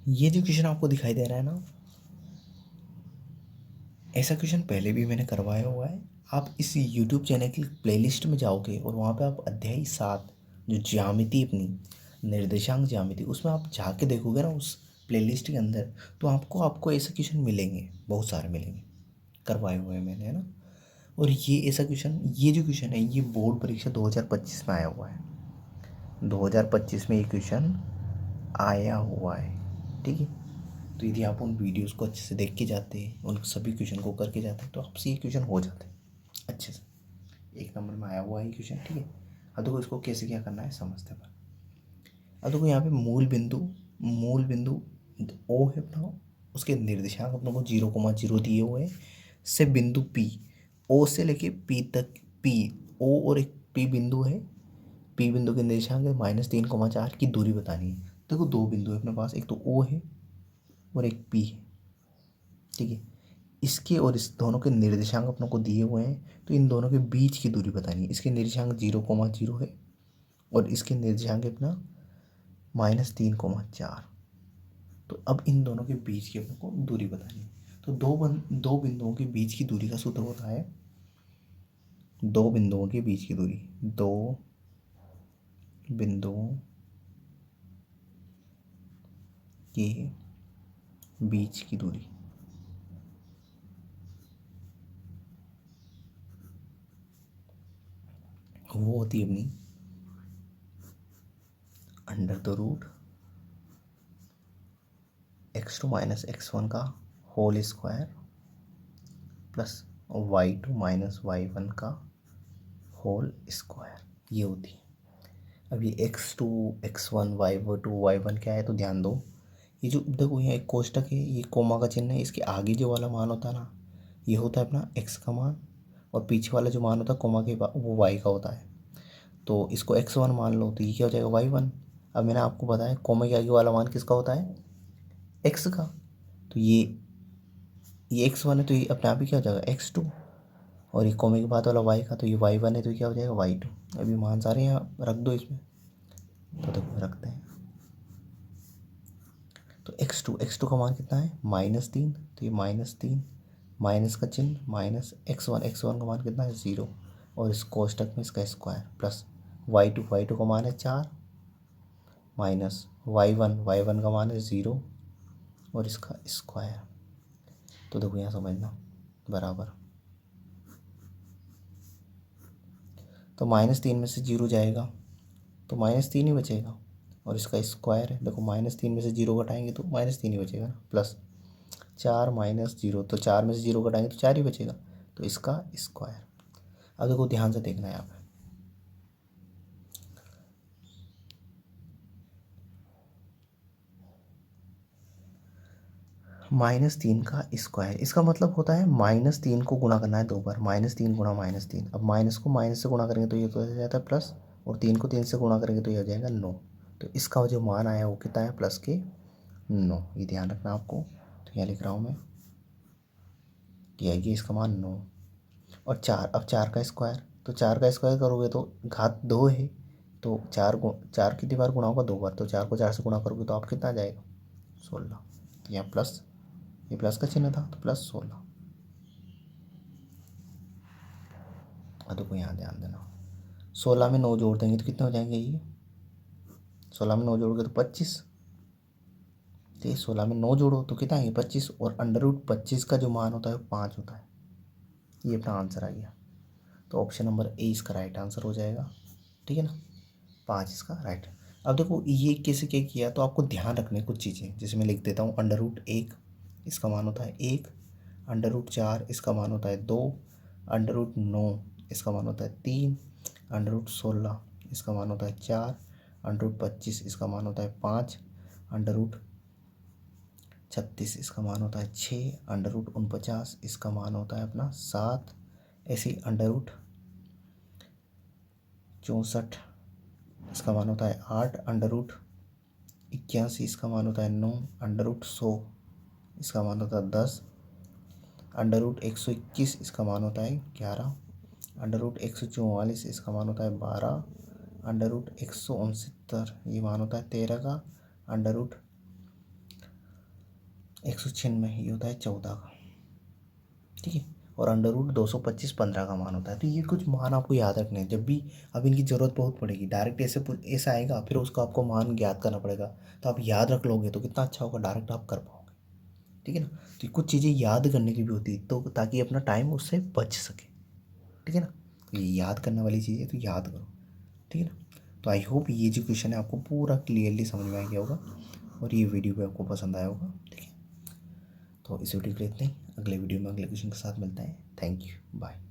ये जो क्वेश्चन आपको दिखाई दे रहा है ना, ऐसा क्वेश्चन पहले भी मैंने करवाया हुआ है। आप इस यूट्यूब चैनल की प्लेलिस्ट में जाओगे और वहाँ पे आप अध्याय 7 जो ज्यामिति अपनी निर्देशांक ज्यामिति, उसमें आप जाके देखोगे ना उस प्लेलिस्ट के अंदर, तो आपको ऐसे क्वेश्चन मिलेंगे, बहुत सारे मिलेंगे, करवाए हुए हैं मैंने, है ना। और ये ऐसा क्वेश्चन, ये जो क्वेश्चन है ये बोर्ड परीक्षा 2025 में आया हुआ है। 2025 में ये क्वेश्चन आया हुआ है, ठीक है। तो यदि आप उन वीडियोस को अच्छे से देख के जाते हैं, उन सभी क्वेश्चन को करके जाते हैं, तो आपसे ये क्वेश्चन हो जाते हैं अच्छे से। 1 नंबर में आया हुआ है क्वेश्चन, ठीक है। अब देखो इसको कैसे क्या करना है समझते हैं। अब देखो यहाँ पे मूल बिंदु ओ है अपना, उसके निर्देशांक अपने को 0,0 दिए हुए हैं, से बिंदु पी, ओ से लेके पी तक, पी, ओ और एक पी बिंदु है, पी बिंदु के निर्देशांक है -3,4 की दूरी बतानी है। देखो दो बिंदु है अपने पास, एक तो ओ है और एक पी है, ठीक है। इसके और इस दोनों के निर्देशांक अपनों को दिए हुए हैं, तो इन दोनों के बीच की दूरी बतानी है। इसके निर्देशांक 0,0 है और इसके निर्देशांक है अपना -3,4। तो अब इन दोनों के बीच की अपने को दूरी बतानी है। तो दो बिंदुओं के बीच की दूरी का सूत्र होता है, दो बिंदुओं के बीच की दूरी, दो बिंदुओं के बीच की दूरी, वो होती है अपनी √(x2 - x1) का whole square plus y2 - y1 का होल स्क्वायर, ये होती है। अब ये x2 x1 y2 y1 क्या है, तो ध्यान दो, ये जो देखो यहाँ एक कोष्टक है, ये कोमा का चिन्ह है, इसके आगे जो वाला मान होता है ना, ये होता है अपना x का मान, और पीछे वाला जो मान होता है कोमा के वो y का होता है। तो इसको x1 मान लो, तो ये क्या हो जाएगा y1। अब मैंने आपको बताया कोमा के आगे वाला मान किसका होता है, x का। तो ये x1 है, तो ये अपने आप ही क्या हो जाएगा x2, और ये कोमे के बाद वाला y का, तो ये y1 है, तो ये क्या हो जाएगा y2। अभी मान सारे यहाँ रख दो इसमें, तो देखो रखते हैं। तो x2 का मान कितना है -3, तो ये -3, माइनस का चिन्ह -x1 का मान कितना है 0, और इस कोष्टक में इसका स्क्वायर प्लस y2 का मान है 4, माइनस y1 का मान है 0 और इसका स्क्वायर। तो देखो यहाँ समझना बराबर, तो -3 में से 0 जाएगा तो -3 ही बचेगा, और इसका स्क्वायर है, देखो -3 में से 0 घटाएंगे तो -3 ही बचेगा ना, प्लस 4 - 0, तो 4 में से 0 घटाएंगे तो 4 ही बचेगा, तो इसका स्क्वायर। अब देखो ध्यान से देखना है यहाँ पे, -3 का स्क्वायर, इसका मतलब होता है -3 को गुणा करना है 2 बार, -3 गुणा -3। अब माइनस को माइनस से गुणा करेंगे तो ये तो हो जाता है प्लस, और 3 को 3 से गुणा करेंगे तो ये हो जाएगा 9। तो इसका जो मान आया वो कितना है, प्लस के 9, ये ध्यान रखना आपको। तो यहाँ लिख रहा हूँ मैं, ये इसका मान 9 और 4। अब 4 का स्क्वायर, तो 4 का स्क्वायर करोगे तो घात 2 है, तो 4 कितनी बार गुणा होगा 2 बार, तो 4 को 4 से गुणा करोगे तो आप कितना आ जाएगा 16। तो यहाँ प्लस, ये प्लस का चिन्ह था तो +16। अब देखो यहाँ ध्यान देना, 16 में 9 जोड़ देंगे तो कितने हो जाएंगे, ये 16 में 9 जोड़ोगे तो 25, तो ये 16 में 9 जोड़ो तो कितना है 25, और √25 का जो मान होता है 5 होता है। ये अपना आंसर आ गया। तो ऑप्शन नंबर ए इसका राइट आंसर हो जाएगा, ठीक है ना, 5 इसका राइट। अब देखो ये कैसे क्या किया, तो आपको ध्यान रखने कुछ चीज़ें, जैसे मैं लिख देता हूँ √1 इसका मान होता है 1, √4 इसका मान होता है 2, √9 इसका मान होता है 3, √16 इसका मान होता है 4, √25 इसका मान होता है 5, √36 इसका मान होता है 6, √49 इसका मान होता है अपना 7, ऐसे ही √64 इसका मान होता है 8, √81 इसका मान होता है 9, √100 इसका मान होता है 10, √121 इसका मान होता है 11, √144 इसका मान होता है 12, √169 ये मान होता है 13 का, 196 ये होता है 14 का, ठीक है। और अंडर रूट 225 15 का मान होता है। तो ये कुछ मान आपको याद रखने हैं जब भी अब इनकी ज़रूरत बहुत पड़ेगी। डायरेक्ट ऐसे ऐसा आएगा फिर उसका आपको मान ज्ञात करना पड़ेगा, तो आप याद रख लोगे तो कितना अच्छा होगा, डायरेक्ट आप कर पाओगे, ठीक है ना। तो ये कुछ चीज़ें याद करने की भी होती है, तो ताकि अपना टाइम उससे बच सके, ठीक है ना। तो ये याद करने वाली चीज़ है, तो याद करो, ठीक है ना। तो आई होप ये जो क्वेश्चन है आपको पूरा क्लियरली समझ में आ गया होगा और ये वीडियो भी आपको पसंद आया होगा, ठीक है। तो इस वीडियो के लिए इतना ही। अगले वीडियो में अगले क्वेश्चन के साथ मिलते हैं। Thank you, bye.